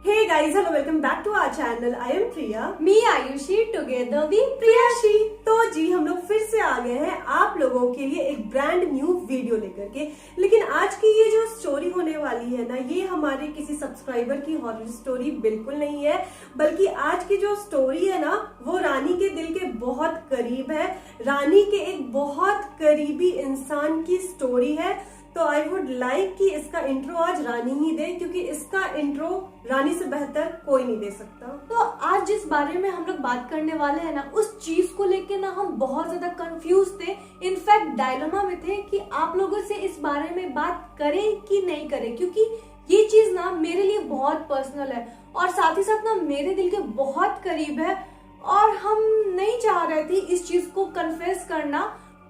Hey guys, hello, welcome back to our channel. I am Priya. Me Ayushi, together we Priyashi. तो जी हम लोग फिर से आ गए हैं आप लोगों के लिए एक ब्रांड न्यू वीडियो लेकर के। लेकिन आज की ये जो स्टोरी होने वाली है ना, ये हमारे किसी सब्सक्राइबर की हॉरर स्टोरी बिल्कुल नहीं है, बल्कि आज की जो स्टोरी है ना, वो रानी के दिल के बहुत करीब है। रानी के एक बहुत करीबी इंसान की स्टोरी है। तो आई वुड लाइक कि इसका इंट्रो आज रानी ही दे, क्योंकि इसका इंट्रो रानी से बेहतर कोई नहीं दे सकता। तो आज जिस बारे में हम लोग बात करने वाले हैं ना, उस चीज को लेके ना हम बहुत ज्यादा कंफ्यूज थे। इनफैक्ट डायलेमा में थे कि आप लोगों से इस बारे में बात करें कि नहीं करें, क्योंकि ये चीज ना मेरे लिए बहुत पर्सनल है और साथ ही साथ ना मेरे दिल के बहुत करीब है। और हम नहीं चाह रहे थे इस चीज को कन्फेस करना,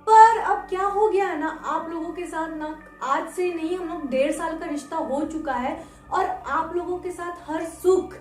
पर अब क्या हो गया है ना, आप लोगों के साथ ना आज से नहीं, हम लोग 1.5 साल का रिश्ता हो चुका है और आप लोगों के साथ हर सुख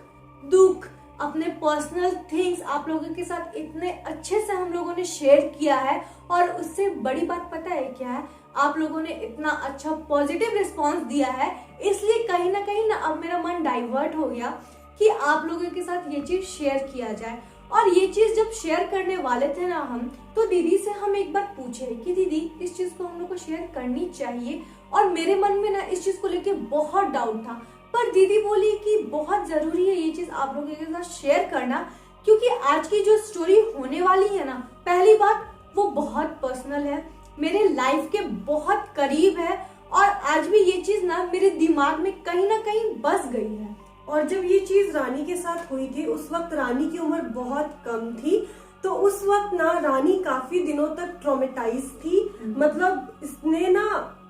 दुख, अपने पर्सनल थिंग्स आप लोगों के साथ इतने अच्छे से हम लोगों ने शेयर किया है। और उससे बड़ी बात पता है क्या है, आप लोगों ने इतना अच्छा पॉजिटिव रिस्पॉन्स दिया है, इसलिए कहीं ना अब मेरा मन डाइवर्ट हो गया कि आप लोगों के साथ ये चीज शेयर किया जाए। और ये चीज जब शेयर करने वाले थे ना हम, तो दीदी से हम एक बार पूछे कि दीदी इस चीज को हम लोग को शेयर करनी चाहिए। और मेरे मन में ना इस चीज को लेके बहुत डाउट था, पर दीदी बोली कि बहुत जरूरी है ये चीज आप लोगों के साथ शेयर करना, क्योंकि आज की जो स्टोरी होने वाली है ना, पहली बात वो बहुत पर्सनल है, मेरे लाइफ के बहुत करीब है और आज भी ये चीज ना मेरे दिमाग में कहीं ना कहीं बस गई है। और जब ये चीज रानी के साथ हुई थी, उस वक्त रानी की उम्र बहुत कम थी। तो उस वक्त ना रानी काफी दिनों तक ट्रॉमेटाइज थी। मतलब इसने ना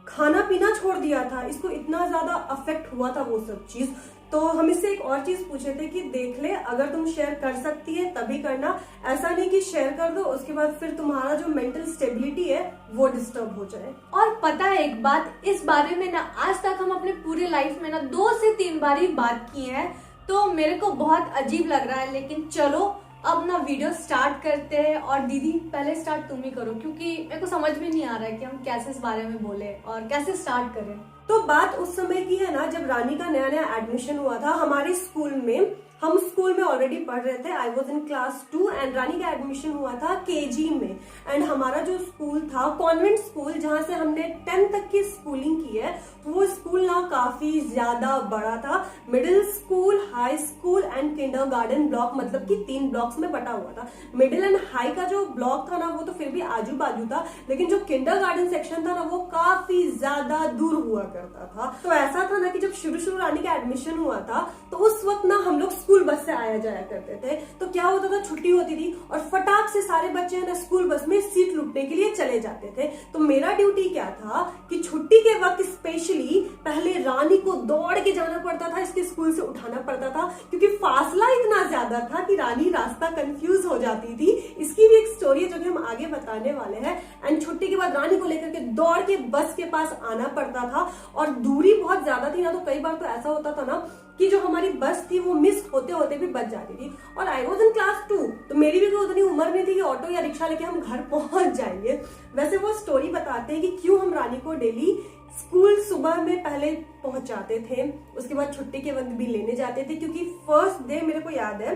खाना पीना छोड़ दिया था, इसको इतना ज्यादा अफेक्ट हुआ था वो सब चीज। तो हम इससे एक और चीज पूछे थे कि देख ले, अगर तुम शेयर कर सकती है तभी करना, ऐसा नहीं कि शेयर कर दो उसके बाद फिर तुम्हारा जो मेंटल स्टेबिलिटी है वो डिस्टर्ब हो जाए। और पता है एक बात, इस बारे में ना आज तक हम अपने पूरे लाइफ में ना 2 से 3 बार ही बात की है, तो मेरे को बहुत अजीब लग रहा है। लेकिन चलो अब ना वीडियो स्टार्ट करते हैं। और दीदी पहले स्टार्ट तुम ही करो, क्योंकि मेरे को समझ में नहीं आ रहा है कि हम कैसे इस बारे में बोले और कैसे स्टार्ट करें। तो बात उस समय की है ना, जब रानी का नया नया एडमिशन हुआ था हमारे स्कूल में। हम स्कूल में ऑलरेडी पढ़ रहे थे, I was in class 2 and Rani का एडमिशन हुआ था KG में। एंड हमारा जो स्कूल था कॉन्वेंट स्कूल, जहां से हमने 10th तक की स्कूलिंग की है, वो स्कूल ना काफी ज्यादा बड़ा था। Middle school, high school and kindergarten block, मतलब कि 3 ब्लॉक्स में बटा हुआ था। मिडिल एंड हाई का जो ब्लॉक था ना, वो तो फिर भी आजू बाजू था, लेकिन जो किंडरगार्टन सेक्शन था ना, वो काफी ज्यादा दूर हुआ करता था। तो ऐसा था ना कि जब शुरू रानी का एडमिशन हुआ था, तो उस वक्त ना हम लोग स्कूल बस से आया जाया करते थे। तो क्या होता था, छुट्टी होती थी और फटाक से सारे बच्चे ना स्कूल बस में सीट लूटने के लिए चले जाते थे। तो मेरा ड्यूटी क्या था कि छुट्टी के वक्त स्पेशली पहले रानी को दौड़ के जाना पड़ता था, इसके स्कूल से उठाना पड़ता था, क्योंकि फासला इतना ज्यादा था कि रानी रास्ता कंफ्यूज हो जाती थी। इसकी भी एक स्टोरी है जो कि हम आगे बताने वाले हैं। एंड छुट्टी के बाद रानी को लेकर के दौड़ के बस के पास आना पड़ता था और दूरी बहुत ज्यादा थी ना, तो कई बार तो ऐसा होता था ना कि जो हमारी बस थी वो मिस होते होते भी बच जाती थी। और आई वॉज इन क्लास 2, तो मेरी भी कोई उतनी उम्र नहीं थी कि ऑटो या रिक्शा लेके हम घर पहुंच जाएंगे। वैसे वो स्टोरी बताते हैं कि क्यों हम रानी को डेली स्कूल सुबह में पहले पहुंचाते थे, उसके बाद छुट्टी के वक्त भी लेने जाते थे। क्योंकि फर्स्ट डे मेरे को याद है,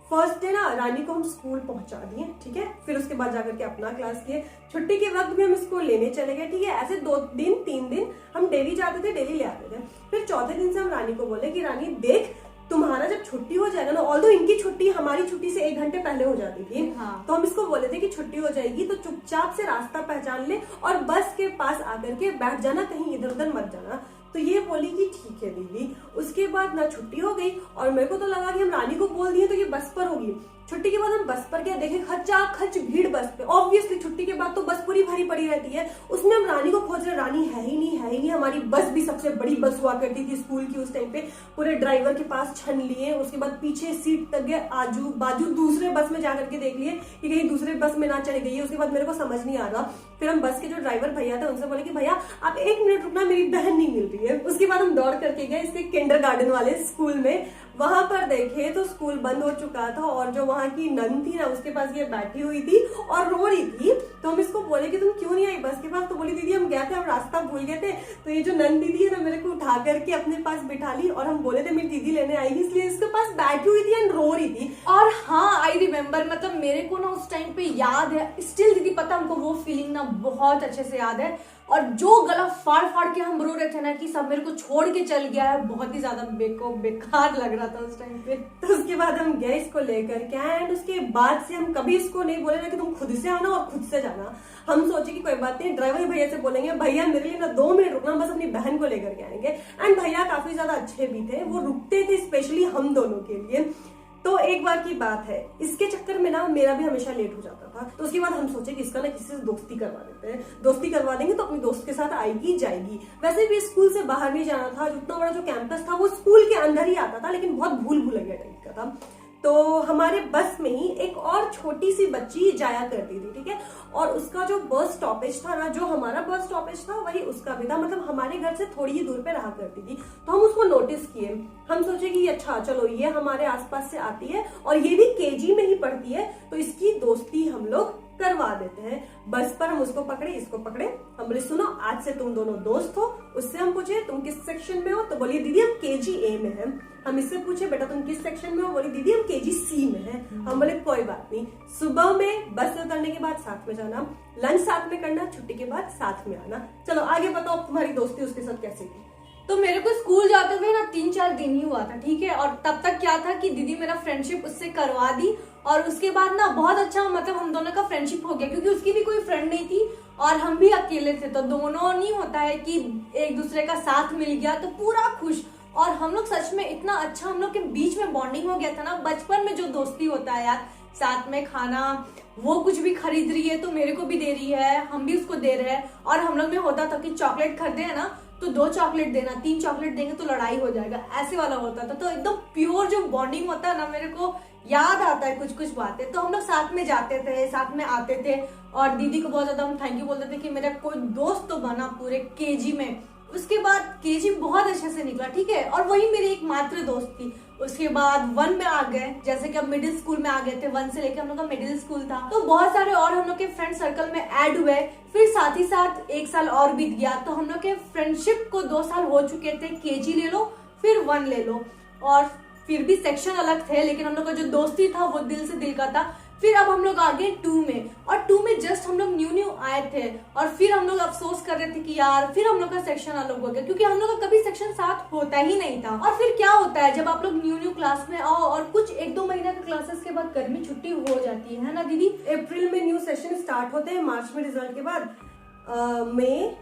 फर्स्ट डे ना रानी को हम स्कूल पहुंचा दिए, ठीक है, फिर उसके बाद जाकर के अपना क्लास किए। छुट्टी के वक्त भी हम इसको लेने चले गए, ठीक है। ऐसे 2 दिन 3 दिन हम डेली जाते थे, डेली ले आते थे। फिर चौथे दिन से हम रानी को बोले कि रानी देख, तुम्हारा जब छुट्टी हो जाएगा ना, ऑल्दो इनकी छुट्टी हमारी छुट्टी से 1 घंटे पहले हो जाती थी, हाँ। तो हम इसको बोले थे कि छुट्टी हो जाएगी तो चुपचाप से रास्ता पहचान ले और बस के पास आकर के बैठ जाना, कहीं इधर उधर मत जाना। तो ये बोली कि ठीक है दीदी। उसके बाद ना छुट्टी हो गई और मेरे को तो लगा कि हम रानी को बोल दिए तो ये बस पर होगी। छुट्टी के बाद हम बस पर क्या देखे, खच्चा खच भीड़ बस पे। ऑब्वियसली छुट्टी के बाद तो बस पूरी भरी पड़ी रहती है, उसमें हम रानी को खोज रहे, रानी है ही नहीं। हमारी बस भी सबसे बड़ी बस हुआ करती थी स्कूल की उस टाइम पे। पूरे ड्राइवर के पास छन लिए, उसके बाद पीछे सीट तक गए, आजू बाजू दूसरे बस में जाकर के देख लिए कि कहीं दूसरे बस में ना चढ़ गई है। उसके बाद मेरे को समझ नहीं आ रहा, फिर हम बस के जो ड्राइवर भैया थे उनसे बोले कि भैया आप 1 मिनट रुकना, मेरी बहन नहीं मिल रही है। उसके बाद हम दौड़ करके गए इसके किंडरगार्टन वाले स्कूल में वहां पर देखे तो स्कूल बंद हो चुका था और जो वहां की नन थी ना उसके पास ये बैठी हुई थी और रो रही थी। तो हम इसको बोले कि तुम क्यों नहीं आई बस के पास, तो बोली दीदी हम गए थे, हम रास्ता भूल गए थे। तो ये जो नन दीदी है ना मेरे को उठा करके अपने पास बिठा ली और हम बोले थे मेरी दीदी लेने आएगी, इसलिए इसके पास बैठी हुई थी एंड रो रही थी। और हाँ, आई रिमेम्बर, मतलब मेरे को ना उस टाइम पे याद है स्टिल दीदी, पता हमको वो फीलिंग ना बहुत अच्छे से याद है। और जो गला फाड़ फाड़ के हम रो रहे थे ना कि सब मेरे को छोड़ के चल गया है, बहुत ही ज्यादा बेकार लग रहा था उस टाइम पे। तो उसके बाद हम गए इसको लेकर के एंड उसके बाद से हम कभी इसको नहीं बोले ना कि तुम खुद से आना और खुद से जाना। हम सोचे कि कोई बात नहीं, ड्राइवर भैया से बोलेंगे भैया मेरे लिए ना 2 मिनट रुकना, बस अपनी बहन को लेकर के आएंगे। एंड भैया काफी ज्यादा अच्छे भी थे, वो रुकते थे स्पेशली हम दोनों के लिए। तो एक बार की बात है, इसके चक्कर में ना मेरा भी हमेशा लेट हो जाता था। तो उसके बाद हम सोचे कि इसका ना किसी से दोस्ती करवा देते हैं, दोस्ती करवा देंगे तो अपनी दोस्त के साथ आएगी जाएगी। वैसे भी स्कूल से बाहर नहीं जाना था, जितना बड़ा जो कैंपस था वो स्कूल के अंदर ही आता था, लेकिन बहुत भूल भुलैया टाइप का था। तो हमारे बस में ही एक और छोटी सी बच्ची जाया करती थी, ठीक है। और उसका जो बस स्टॉपेज था ना, जो हमारा बस स्टॉपेज था वही उसका भी था, मतलब हमारे घर से थोड़ी ही दूर पे रहा करती थी। तो हम उसको नोटिस किए, हम सोचे कि अच्छा चलो ये हमारे आसपास से आती है और ये भी केजी में ही पढ़ती है, तो इसकी दोस्ती हम लोग करवा देते हैं। बस पर हम उसको पकड़े, इसको पकड़े, हम बोले सुनो आज से तुम दोनों दोस्त हो। उससे हम पूछे तुम किस सेक्शन में हो, तो बोली दीदी हम केजी ए में हैं। हम इससे पूछे बेटा तुम किस सेक्शन में हो, बोली दीदी हम केजी सी में हैं। हम बोले कोई बात नहीं, सुबह में बस से उतरने के बाद साथ में जाना, लंच साथ में करना, छुट्टी के बाद साथ में आना। चलो आगे बताओ तुम्हारी दोस्ती उसके साथ कैसे की। तो मेरे को स्कूल जाते हुए ना 3-4 दिन ही हुआ था, ठीक है। और तब तक क्या था कि दीदी मेरा फ्रेंडशिप उससे करवा दी और उसके बाद ना बहुत अच्छा मतलब हम दोनों का फ्रेंडशिप हो गया, क्योंकि उसकी भी कोई फ्रेंड नहीं थी और हम भी अकेले थे। तो दोनों नहीं होता है कि एक दूसरे का साथ मिल गया तो पूरा खुश। और हम लोग सच में इतना अच्छा हम लोग के बीच में बॉन्डिंग हो गया था ना, बचपन में जो दोस्ती होता है यार, साथ में खाना, वो कुछ भी खरीद रही है तो मेरे को भी दे रही है, हम भी उसको दे रहे हैं। और हम लोग में होता था कि चॉकलेट खरीदे है ना तो 2 चॉकलेट देना, 3 चॉकलेट देंगे तो लड़ाई हो जाएगा, ऐसे वाला होता था। तो एकदम प्योर जो बॉन्डिंग होता है ना, मेरे को याद आता है कुछ कुछ बातें। तो हम लोग साथ में जाते थे, साथ में आते थे और दीदी को बहुत ज्यादा हम थैंक यू बोलते थे कि मेरा कोई दोस्त तो बना पूरे केजी में। उसके बाद केजी बहुत अच्छे से निकला, ठीक है, और वही मेरी एकमात्र दोस्त थी। उसके बाद 1 में आ गए, जैसे कि अब मिडिल स्कूल में आ गए थे, 1 से लेकर हम लोग का मिडिल स्कूल था। तो बहुत सारे और हम लोग के फ्रेंड सर्कल में ऐड हुए। फिर साथ ही साथ 1 साल और बीत गया, तो हम लोग के फ्रेंडशिप को 2 साल हो चुके थे। केजी ले लो फिर 1 ले लो, और फिर भी सेक्शन अलग थे, लेकिन हम लोग का जो दोस्ती था वो दिल से दिल का था। फिर अब हम लोग आ गए 2 में, और 2 में जस्ट हम लोग न्यू आए थे और फिर हम लोग अफसोस कर रहे थे कि यार फिर हम लोग का सेक्शन अलग हो गया, क्योंकि हम लोग का कभी सेक्शन साथ होता ही नहीं था। और फिर क्या होता है जब आप लोग न्यू क्लास में आओ और कुछ 1-2 महीना के क्लासेस के बाद गर्मी छुट्टी हो जाती है ना दीदी। अप्रैल में न्यू सेशन स्टार्ट होते हैं, मार्च में रिजल्ट के बाद मई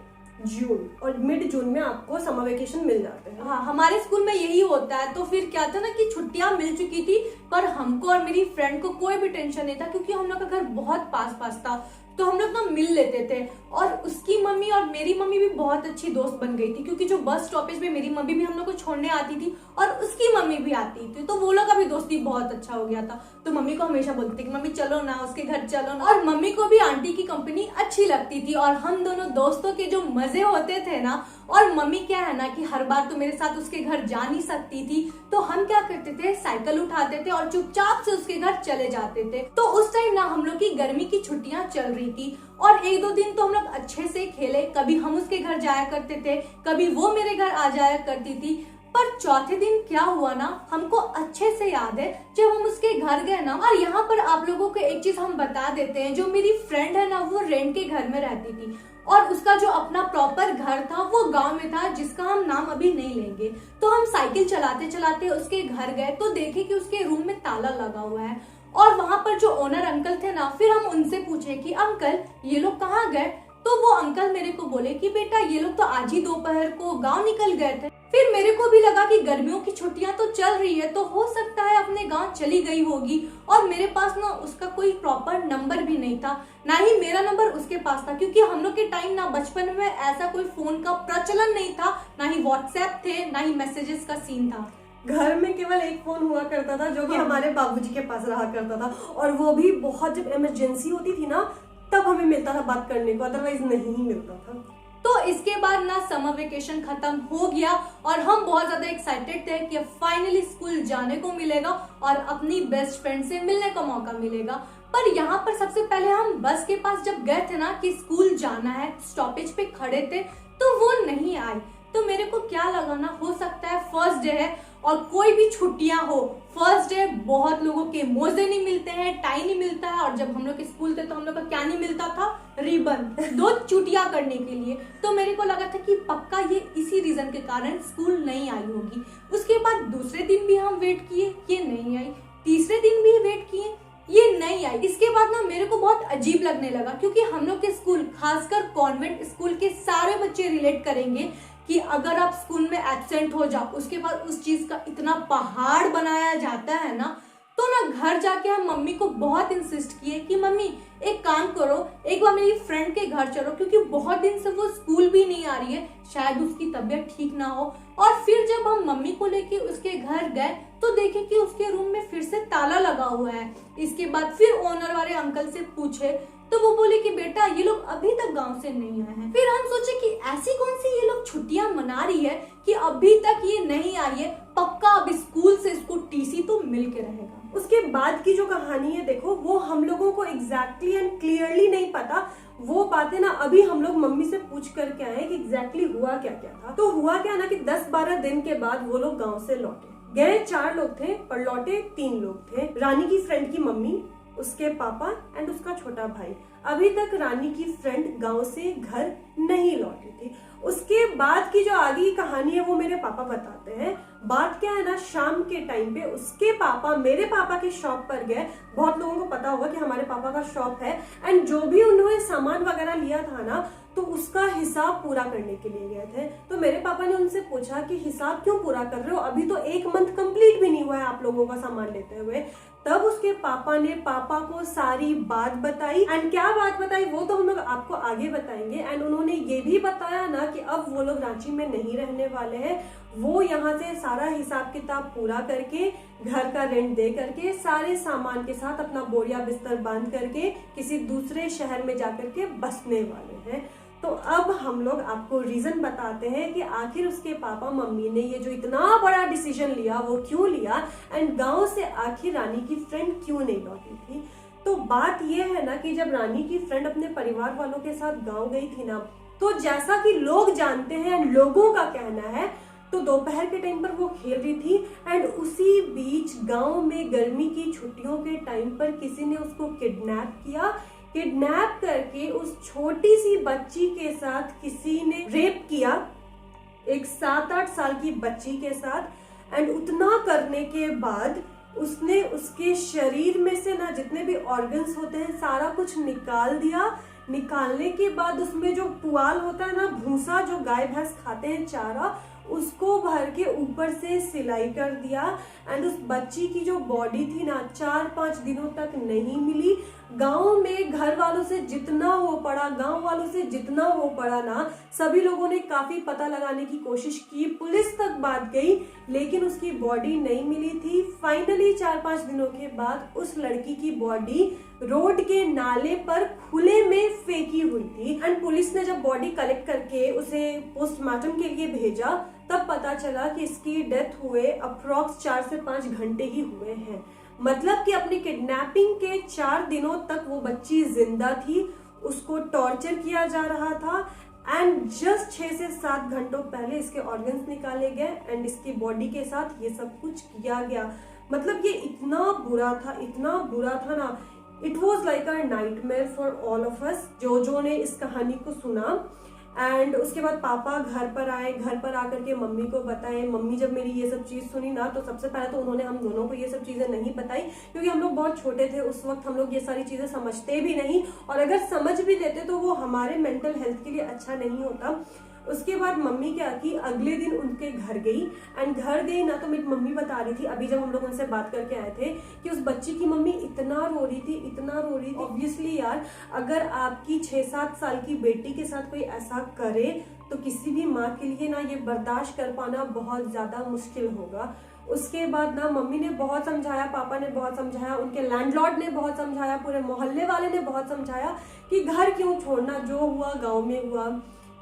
जून और मिड जून में आपको समर वेकेशन मिल जाते हैं। हाँ, हमारे स्कूल में यही होता है। तो फिर क्या था ना कि छुट्टियां मिल चुकी थी, पर हमको और मेरी फ्रेंड को कोई भी टेंशन नहीं था, क्योंकि हम लोग का घर बहुत पास था। तो हम लोग ना मिल लेते थे। और उसकी मम्मी और मेरी मम्मी भी बहुत अच्छी दोस्त बन गई थी, क्योंकि जो बस स्टॉपेज में मेरी मम्मी भी हम लोग को छोड़ने आती थी और उसकी मम्मी भी आती थी, तो वो लोग का भी दोस्ती बहुत अच्छा हो गया था। तो मम्मी को हमेशा बोलती थी कि मम्मी चलो ना उसके घर चलो ना, और मम्मी को भी आंटी की कंपनी अच्छी लगती थी। और हम दोनों दोस्तों के जो मजे होते थे ना, और मम्मी क्या है ना कि हर बार तो मेरे साथ उसके घर जा नहीं सकती थी, तो हम क्या करते थे, साइकिल उठाते थे और चुपचाप से उसके घर चले जाते थे। तो उस टाइम ना हम लोग की गर्मी की छुट्टियां चल रही थी, और 1-2 दिन तो हम लोग अच्छे से खेले। कभी हम उसके घर जाया करते थे, कभी वो मेरे घर आ जाया करती थी। पर चौथे दिन क्या हुआ ना, हमको अच्छे से याद है, जब हम उसके घर गए ना, और यहाँ पर आप लोगों को एक चीज हम बता देते हैं, जो मेरी फ्रेंड है ना वो रेंट के घर में रहती थी, और उसका जो अपना प्रॉपर घर था वो गांव में था, जिसका हम नाम अभी नहीं लेंगे। तो हम साइकिल चलाते चलाते उसके घर गए, तो देखे कि उसके रूम में ताला लगा हुआ है। और वहां पर जो ओनर अंकल थे ना, फिर हम उनसे पूछे कि अंकल ये लोग कहाँ गए। तो वो अंकल मेरे को बोले कि बेटा ये लोग तो आज ही दोपहर को गांव निकल गए थे। फिर मेरे को भी लगा कि गर्मियों की छुट्टियां तो चल रही है, तो हो सकता है अपने गांव चली गई होगी। और मेरे पास ना उसका कोई प्रॉपर नंबर भी नहीं था, ना ही मेरा नंबर उसके पास था, क्योंकि हम लोग के टाइम ना बचपन में ऐसा कोई फोन का प्रचलन नहीं था, ना ही व्हाट्सएप थे, ना ही मैसेजेस का सीन था। घर में केवल एक फोन हुआ करता था, जो कि हमारे बाबूजी के पास रहा करता था, और वो भी बहुत जब इमरजेंसी होती थी ना तब हमें मिलता था बात करने को, अदरवाइज नहीं मिलता था। तो इसके बाद ना समर वेकेशन खत्म हो गया और हम बहुत ज्यादा एक्साइटेड थे कि फाइनली स्कूल जाने को मिलेगा और अपनी बेस्ट फ्रेंड से मिलने का मौका मिलेगा। पर यहाँ पर सबसे पहले हम बस के पास जब गए थे ना कि स्कूल जाना है, स्टॉपेज पे खड़े थे तो वो नहीं आई। तो मेरे को क्या लगा ना, हो सकता है फर्स्ट डे है और कोई भी छुट्टियां हो, फर्स्ट डे बहुत लोगों के मोजे नहीं मिलते हैं, टाई नहीं मिलता है, और जब हम लोग के स्कूल थे तो हम लोग का क्या नहीं मिलता था, रिबन, 2 चुटिया करने के लिए। तो मेरे को लगा था कि पक्का ये इसी रीजन के कारण स्कूल नहीं आई होगी। उसके बाद दूसरे दिन भी हम वेट किए, ये नहीं आई, तीसरे दिन भी वेट किए, ये नहीं आई। इसके बाद ना मेरे को बहुत अजीब लगने लगा, क्योंकि हम लोग के स्कूल, खासकर कॉन्वेंट स्कूल के सारे बच्चे रिलेट करेंगे कि अगर आप स्कूल में एब्सेंट हो जाओ, उसके बाद उस चीज का इतना पहाड़ बनाया जाता है ना। तो ना घर जाके हम मम्मी को बहुत इंसिस्ट किए कि मम्मी एक काम करो, एक बार मेरी फ्रेंड के घर चलो, क्योंकि बहुत दिन से वो स्कूल भी नहीं आ रही है, शायद उसकी तबीयत ठीक ना हो। और फिर जब हम मम्मी को लेके उसके घर गए तो देखे कि उसके रूम में फिर से ताला लगा हुआ है। इसके बाद फिर ओनर वाले अंकल से पूछे तो वो बोले कि बेटा ये लोग अभी तक गांव से नहीं आए हैं। फिर हम सोचे कि ऐसी कौन सी ये लोग छुट्टियां मना रही है कि अभी तक ये नहीं आई है, पक्का अब स्कूल से इसको टीसी तो मिल के रहेगा। उसके बाद की जो कहानी है देखो, वो हम लोगों को एग्जैक्टली एंड क्लियरली नहीं पता। वो बातें ना अभी हम लोग मम्मी से पूछ करके आए कि एग्जैक्टली हुआ क्या क्या था। तो हुआ क्या ना कि 10-12 दिन के बाद वो लोग गाँव से लौटे। गए 4 लोग थे और लौटे 3 लोग थे। रानी की फ्रेंड की मम्मी, उसके पापा एंड उसका छोटा भाई। अभी तक रानी की फ्रेंड गांव से घर नहीं लौटी थी। उसके बाद की जो आगे की कहानी है वो मेरे पापा बताते हैं। बात क्या है ना, शाम के टाइम पे उसके पापा मेरे पापा के शॉप पर गए। बहुत लोगों को पता होगा कि हमारे पापा का शॉप है, एंड जो भी उन्होंने सामान वगैरह लिया था ना, तो उसका हिसाब पूरा करने के लिए गए थे। तो मेरे पापा ने उनसे पूछा कि हिसाब क्यों पूरा कर रहे हो, अभी तो 1 मंथ कंप्लीट भी नहीं हुआ है आप लोगों का सामान लेते हुए। तब उसके पापा ने पापा को सारी बात बताई, एंड क्या बात बताई वो तो हम लोग आपको आगे बताएंगे। एंड उन्होंने ये भी बताया ना कि अब वो लोग रांची में नहीं रहने वाले हैं, वो यहाँ से सारा हिसाब किताब पूरा करके, घर का रेंट दे करके, सारे सामान के साथ अपना बोरिया बिस्तर बांध करके किसी दूसरे शहर में जाकर के बसने वाले हैं। तो अब हम लोग आपको रीजन बताते हैं कि आखिर उसके पापा मम्मी ने ये जो इतना बड़ा डिसीजन लिया वो क्यों लिया, एंड गांव से आखिर रानी की फ्रेंड क्यों नहीं लौटी थी। तो बात ये है ना कि जब रानी की फ्रेंड अपने परिवार वालों के साथ गांव गई थी ना, तो जैसा कि लोग जानते हैं, लोगों का कहना है, तो दोपहर के टाइम पर वो खेल रही थी, एंड उसी बीच गांव में गर्मी की छुट्टियों के टाइम पर किसी ने उसको किडनैप किया। किडनैप करके उस छोटी सी बच्ची के साथ किसी ने रेप किया, एक 7-8 साल की बच्ची के साथ। एंड उतना करने के बाद उसने उसके शरीर में से ना जितने भी ऑर्गन्स होते हैं सारा कुछ निकाल दिया। निकालने के बाद उसमें जो पुआल होता है ना, भूसा जो गाय भैंस खाते हैं, चारा, उसको भर के ऊपर से सिलाई कर दिया। एंड उस बच्ची की जो बॉडी थी ना 4-5 दिनों तक नहीं मिली। गांव में घर वालों से जितना हो पड़ा, गांव वालों से जितना हो पड़ा ना, सभी लोगों ने काफी पता लगाने की कोशिश की, पुलिस तक बात गई, लेकिन उसकी बॉडी नहीं मिली थी। फाइनली 4-5 दिनों के बाद उस लड़की की बॉडी रोड के नाले पर खुले में फेंकी हुई थी। एंड पुलिस ने जब बॉडी कलेक्ट करके उसे पोस्टमार्टम के लिए भेजा, तब पता चला कि इसकी डेथ हुए अप्रॉक्स 4 से 5 घंटे ही हुए हैं। मतलब कि अपनी किडनैपिंग के 4 दिनों तक वो बच्ची जिंदा थी, उसको टॉर्चर किया जा रहा था, एंड जस्ट 6 से 7 घंटों पहले इसके ऑर्गन्स निकाले गए एंड इसकी बॉडी के साथ ये सब कुछ किया गया। मतलब ये इतना बुरा था, इतना बुरा था ना, it was like a nightmare for all of us जो ने इस कहानी को सुना। एंड उसके बाद पापा घर पर आए, घर पर आकर के मम्मी को बताए। मम्मी जब मेरी ये सब चीज सुनी ना, तो सबसे पहले तो उन्होंने हम दोनों को ये सब चीजें नहीं बताई, क्योंकि हम लोग बहुत छोटे थे उस वक्त, हम लोग ये सारी चीजें समझते भी नहीं, और अगर समझ भी लेते तो वो हमारे मेंटल हेल्थ के लिए अच्छा नहीं होता। उसके बाद मम्मी क्या की, अगले दिन उनके घर गई, एंड घर गई ना तो मेरी मम्मी बता रही थी, अभी जब हम लोग उनसे बात करके आए थे, कि उस बच्ची की मम्मी इतना रो रही थी, इतना रो रही थी। ऑब्वियसली यार, अगर आपकी 6-7 साल की बेटी के साथ कोई ऐसा करे तो किसी भी माँ के लिए ना ये बर्दाश्त कर पाना बहुत ज्यादा मुश्किल होगा। उसके बाद ना मम्मी ने बहुत समझाया, पापा ने बहुत समझाया, उनके लैंडलॉर्ड ने बहुत समझाया, पूरे मोहल्ले वाले ने बहुत समझाया कि घर क्यों छोड़ना, जो हुआ गाँव में हुआ।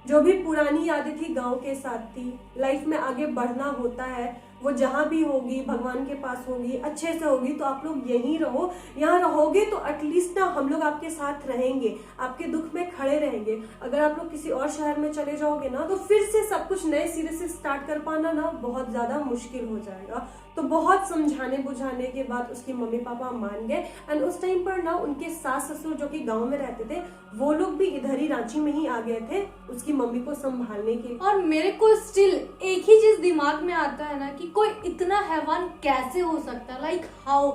जो भी पुरानी यादें थी गांव के साथ थी। लाइफ में आगे बढ़ना होता है, वो जहां भी होगी भगवान के पास होगी, अच्छे से होगी, तो आप लोग यहीं रहो। यहाँ रहोगे तो एटलीस्ट ना हम लोग आपके साथ रहेंगे, आपके दुख में खड़े रहेंगे। अगर आप लोग किसी और शहर में चले जाओगे ना तो फिर से सब कुछ नए सिरे से स्टार्ट कर पाना ना बहुत ज्यादा मुश्किल हो जाएगा। तो बहुत समझाने बुझाने के बाद उसकी मम्मी पापा मान गए। एंड उस टाइम पर ना उनके सास ससुर जो कि गांव में रहते थे वो लोग भी इधर ही रांची में ही आ गए थे उसकी मम्मी को संभालने के लिए। और मेरे को स्टिल एक ही चीज दिमाग में आता है ना कि कोई इतना हैवान कैसे हो सकता है। लाइक हाउ,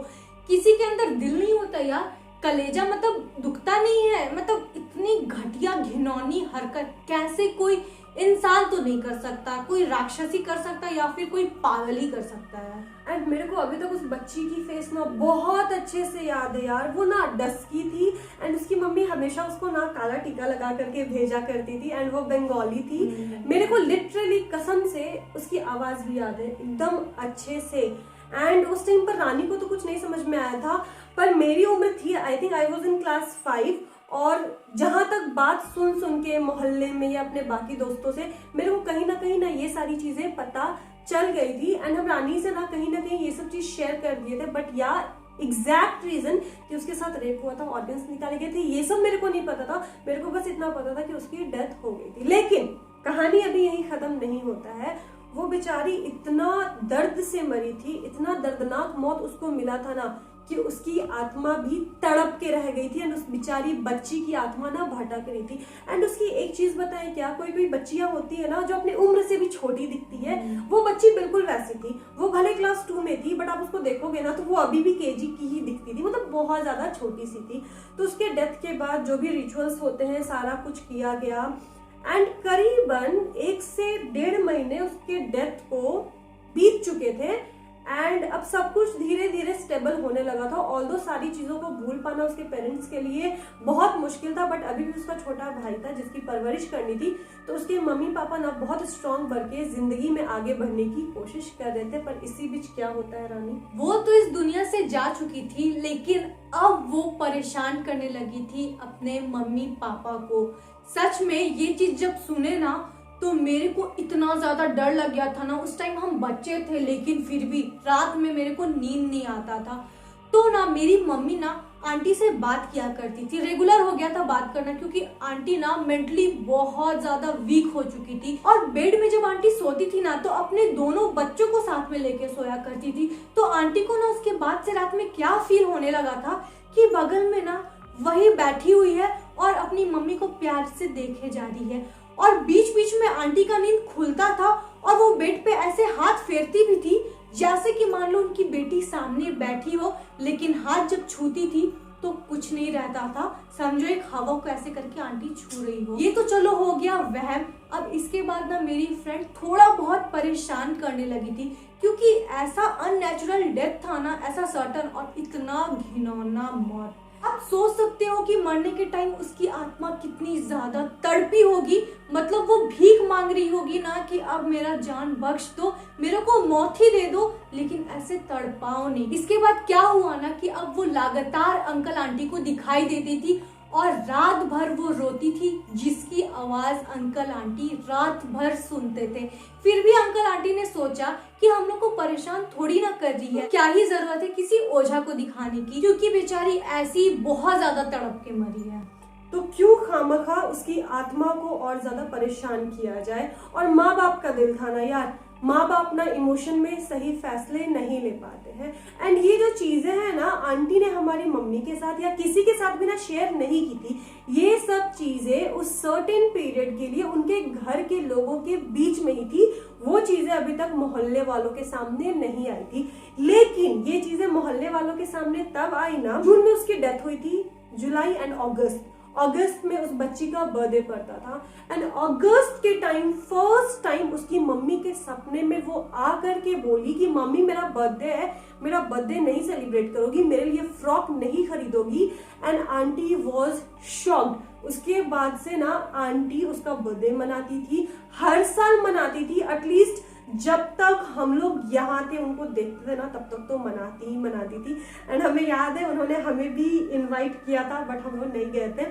किसी के अंदर दिल नहीं होता यार, कलेजा मतलब दुखता नहीं है। मतलब इतनी घटिया घिनौनी हरकत कैसे कोई इंसान तो नहीं कर सकता, कोई राक्षसी कर सकता या फिर कोई पागल ही कर सकता है। एंड मेरे को अभी तक उस बच्ची की फेस ना बहुत अच्छे से याद है यार। वो ना डस्की थी एंड उसकी मम्मी हमेशा उसको ना काला टीका लगा करके भेजा करती थी एंड वो बंगाली थी। मेरे को लिटरली कसम से उसकी आवाज भी याद है एकदम अच्छे से। एंड उस टाइम पर रानी को तो कुछ नहीं समझ में आया था, पर मेरी उम्र थी, I think I was in class 5। और जहां तक बात सुन के मोहल्ले में या अपने बाकी दोस्तों से मेरे को कहीं ना ये सारी चीजें पता चल गई थी। एंड हम रानी से ना कहीं ये सब चीज शेयर कर दिए थे, बट यार एग्जैक्ट रीजन कि उसके साथ रेप हुआ था, ऑर्गन्स निकाले गए थे, ये सब मेरे को नहीं पता था। मेरे को बस इतना पता था कि उसकी डेथ हो गई थी। लेकिन कहानी अभी यही खत्म नहीं होता है। वो बेचारी इतना दर्द से मरी थी, इतना दर्दनाक मौत उसको मिला था ना कि उसकी आत्मा भी तड़प के रह गई थी। एंड उस बेचारी बच्ची की आत्मा ना भटक रही थी। एंड उसकी एक चीज बताएं क्या, कोई बच्चियां होती है ना जो अपनी उम्र से भी छोटी दिखती है, वो बच्ची बिल्कुल वैसी थी। वो भले क्लास 2 में थी बट आप उसको देखोगे ना तो वो अभी भी केजी की ही दिखती थी, मतलब बहुत ज्यादा छोटी सी थी। तो उसके डेथ के बाद जो भी रिचुअल्स होते हैं सारा कुछ किया गया। एंड करीबन 1 से 1.5 महीने उसके डेथ को बीत चुके थे। एंड अब सब कुछ धीरे धीरे स्टेबल होने लगा था। ऑल्दो सारी चीजों को भूल पाना उसके पेरेंट्स के लिए बहुत मुश्किल था, बट अभी भी उसका छोटा भाई था जिसकी परवरिश करनी थी। तो उसके मम्मी पापा ना बहुत स्ट्रांग बन के जिंदगी में आगे बढ़ने की कोशिश कर रहे थे। पर इसी बीच क्या होता है रानी, वो तो इस दुनिया से जा चुकी थी, लेकिन अब वो परेशान करने लगी थी अपने मम्मी पापा को। सच में ये चीज जब सुने ना तो मेरे को इतना ज्यादा डर लग गया था ना। उस टाइम हम बच्चे थे लेकिन फिर भी रात में मेरे को नींद नहीं आता था। तो ना मेरी मम्मी ना आंटी से बात किया करती थी, रेगुलर हो गया था बात करना, क्योंकि आंटी ना मेंटली बहुत ज्यादा वीक हो चुकी थी। और बेड में जब आंटी सोती थी ना तो अपने दोनों बच्चों को साथ में लेके सोया करती थी। तो आंटी को ना उसके बाद से रात में क्या फील होने लगा था कि बगल में ना वही बैठी हुई है और अपनी मम्मी को प्यार से देखे जा रही है। और बीच बीच में आंटी का नींद खुलता था और वो बेड पे ऐसे हाथ फेरती भी थी जैसे कि मान लो उनकी बेटी सामने बैठी हो, लेकिन हाथ जब छूती थी तो कुछ नहीं रहता था। समझो एक हवा को ऐसे करके आंटी छू रही हो। ये तो चलो हो गया वहम। अब इसके बाद ना मेरी फ्रेंड थोड़ा बहुत परेशान करने लगी थी, क्योंकि ऐसा अननेचुरल डेथ था ना, ऐसा सर्टन और इतना घिनौना मौत। आप सोच सकते हो कि मरने के टाइम उसकी आत्मा कितनी ज्यादा तड़पी होगी। मतलब वो भीख मांग रही होगी ना कि अब मेरा जान बख्श दो, मेरे को मौत ही दे दो, लेकिन ऐसे तड़पाओ नहीं। इसके बाद क्या हुआ ना कि अब वो लगातार अंकल आंटी को दिखाई देती थी और रात भर वो रोती थी, जिसकी आवाज अंकल आंटी रात भर सुनते थे। फिर भी अंकल आंटी ने सोचा कि हम लोग को परेशान थोड़ी ना कर रही है, क्या ही जरूरत है किसी ओझा को दिखाने की, क्योंकि बेचारी ऐसी बहुत ज्यादा तड़प के मरी है। तो क्यों खामखा उसकी आत्मा को और ज्यादा परेशान किया जाए। और माँ बाप का दिल था ना यार, माँ बाप ना इमोशन में सही फैसले नहीं ले पाते हैं। एंड ये जो चीजें हैं ना आंटी ने हमारी मम्मी के साथ या किसी के साथ भी ना शेयर नहीं की थी। ये सब चीजें उस सर्टेन पीरियड के लिए उनके घर के लोगों के बीच में ही थी। वो चीजें अभी तक मोहल्ले वालों के सामने नहीं आई थी। लेकिन ये चीजें मोहल्ले वालों के सामने तब आई ना, जून में उसकी डेथ हुई थी, जुलाई एंड अगस्त में उस बच्ची का बर्थडे पड़ता था। एंड अगस्त के टाइम फर्स्ट टाइम उसकी मम्मी के सपने में वो आ करके बोली कि मम्मी मेरा बर्थडे है, मेरा बर्थडे नहीं सेलिब्रेट करोगी, मेरे लिए फ्रॉक नहीं खरीदोगी। And aunty was shocked. उसके बाद से ना आंटी उसका बर्थडे मनाती थी, हर साल मनाती थी। एटलीस्ट जब तक हम लोग यहाँ थे उनको देखते थे ना तब तक तो मनाती थी। एंड हमें याद है उन्होंने हमें भी इनवाइट किया था बट हम लोग नहीं गए थे,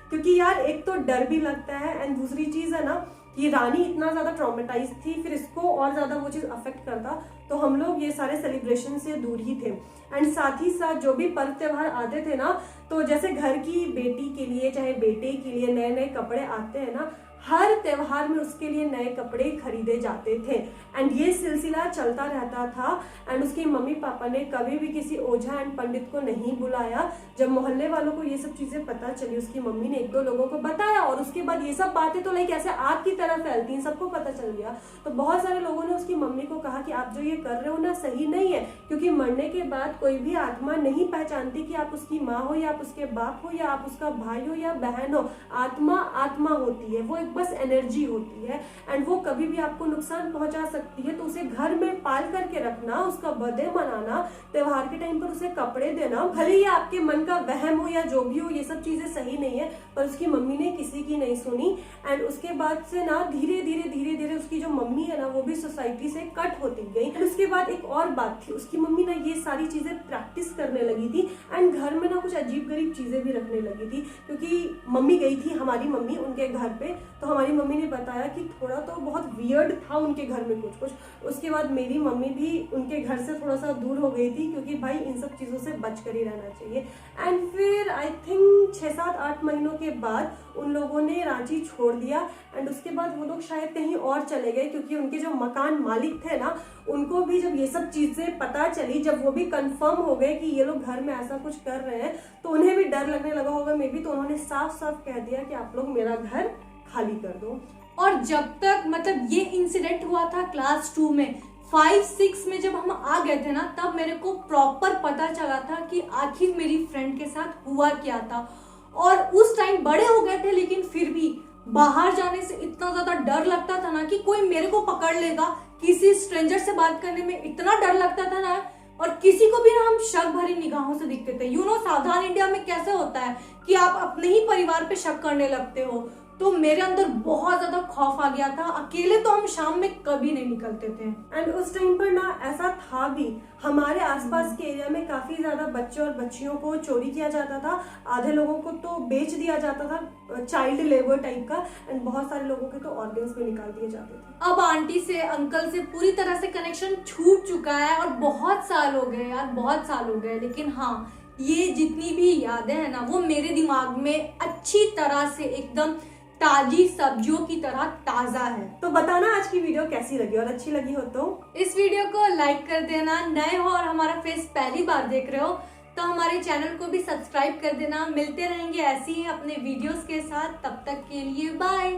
क्योंकि यार एक तो डर भी लगता है एंड दूसरी चीज है ना कि रानी इतना ज्यादा ट्रॉमेटाइज थी, फिर इसको और ज्यादा वो चीज अफेक्ट करता, तो हम लोग ये सारे सेलिब्रेशन से दूर ही थे। एंड साथ ही साथ जो भी पर्व त्योहार आते थे ना, तो जैसे घर की बेटी के लिए चाहे बेटे के लिए नए नए कपड़े आते हैं ना, हर त्योहार में उसके लिए नए कपड़े खरीदे जाते थे। एंड ये सिलसिला चलता रहता था। एंड उसके मम्मी पापा ने कभी भी किसी ओझा एंड पंडित को नहीं बुलाया। जब मोहल्ले वालों को ये सब चीजें पता चली, उसकी मम्मी ने 1-2 लोगों को बताया, और उसके बाद ये सब बातें तो लाइक ऐसे आग की तरह फैलती, सबको पता चल गया। तो बहुत सारे लोगों ने उसकी मम्मी को कहा कि आप जो ये कर रहे हो ना सही नहीं है, क्योंकि मरने के बाद कोई भी आत्मा नहीं पहचानती कि आप उसकी माँ हो या आप उसके बाप हो या आप उसका भाई हो या बहन हो। आत्मा आत्मा होती है, वो एक बस एनर्जी होती है, एंड वो कभी भी आपको नुकसान पहुंचा सकती है। तो उसे घर में पाल करके रखना, उसका बर्थडे मनाना, त्योहार के टाइम पर उसे कपड़े देना, भले ही आपके मन का वहम हो या जो भी हो, ये सब चीजें सही नहीं है। पर उसकी मम्मी ने किसी की नहीं सुनी। एंड उसके बाद से ना धीरे धीरे उसकी जो मम्मी है ना, वो भी सोसाइटी से कट होती गई। एंड उसके बाद एक और बात थी, उसकी मम्मी ना ये सारी चीजें प्रैक्टिस करने लगी थी, एंड घर में ना कुछ अजीब गरीब चीजें भी रखने लगी थी। क्योंकि मम्मी गई थी, हमारी मम्मी उनके घर पे, तो हमारी मम्मी ने बताया कि थोड़ा तो बहुत वियर्ड था उनके घर में कुछ। उसके बाद मेरी मम्मी भी उनके घर से थोड़ा सा दूर हो गई थी, क्योंकि भाई इन सब चीजों से बच कर ही रहना चाहिए। एंड फिर आई थिंक 6-7-8 महीनों के बाद उन लोगों ने रांची छोड़ दिया। एंड उसके बाद वो लोग शायद कहीं और चले गए, क्योंकि उनके जो मकान मालिक थे ना, उनको भी जब ये सब चीजें पता चली, जब वो भी कंफर्म हो गए कि ये लोग घर में ऐसा कुछ कर रहे हैं, तो उन्हें भी डर लगने लगा होगा मे बी। तो उन्होंने साफ साफ कह दिया कि आप लोग मेरा घर खाली कर दो। और जब तक मतलब ये इंसिडेंट हुआ था क्लास 2 में, 5-6 में जब हम आ गए थे ना, तब मेरे को प्रॉपर पता चला था कि आखिर मेरी फ्रेंड के साथ हुआ क्या था। और उस टाइम बड़े हो गए थे, लेकिन फिर भी बाहर जाने से इतना ज्यादा डर लगता था ना कि कोई मेरे को पकड़ लेगा। किसी स्ट्रेंजर से बात करने में इतना डर लगता था ना, और किसी को भी ना हम शक भरी निगाहों से दिखते थे। यू नो, सावधान इंडिया में कैसे होता है कि आप अपने ही परिवार पे शक करने लगते हो। तो मेरे अंदर बहुत ज्यादा खौफ आ गया था। अकेले तो हम शाम में कभी नहीं निकलते थे। एंड उस टाइम पर ना ऐसा था भी, हमारे आसपास के एरिया में काफी ज्यादा बच्चे और बच्चियों को चोरी किया जाता था। आधे लोगों को तो बेच दिया जाता था, चाइल्ड लेबर टाइप का। एंड बहुत सारे लोगों के तो ऑर्गन्स भी निकाल दिए जाते थे। अब आंटी से अंकल से पूरी तरह से कनेक्शन छूट चुका है, और बहुत साल हो गए यार, बहुत साल हो गए। लेकिन हाँ, ये जितनी भी यादें हैं ना, वो मेरे दिमाग में अच्छी तरह से एकदम ताजी सब्जियों की तरह ताजा है। तो बताना आज की वीडियो कैसी लगी, और अच्छी लगी हो तो इस वीडियो को लाइक कर देना। नए हो और हमारा फेस पहली बार देख रहे हो तो हमारे चैनल को भी सब्सक्राइब कर देना। मिलते रहेंगे ऐसे ही अपने वीडियोस के साथ, तब तक के लिए बाय।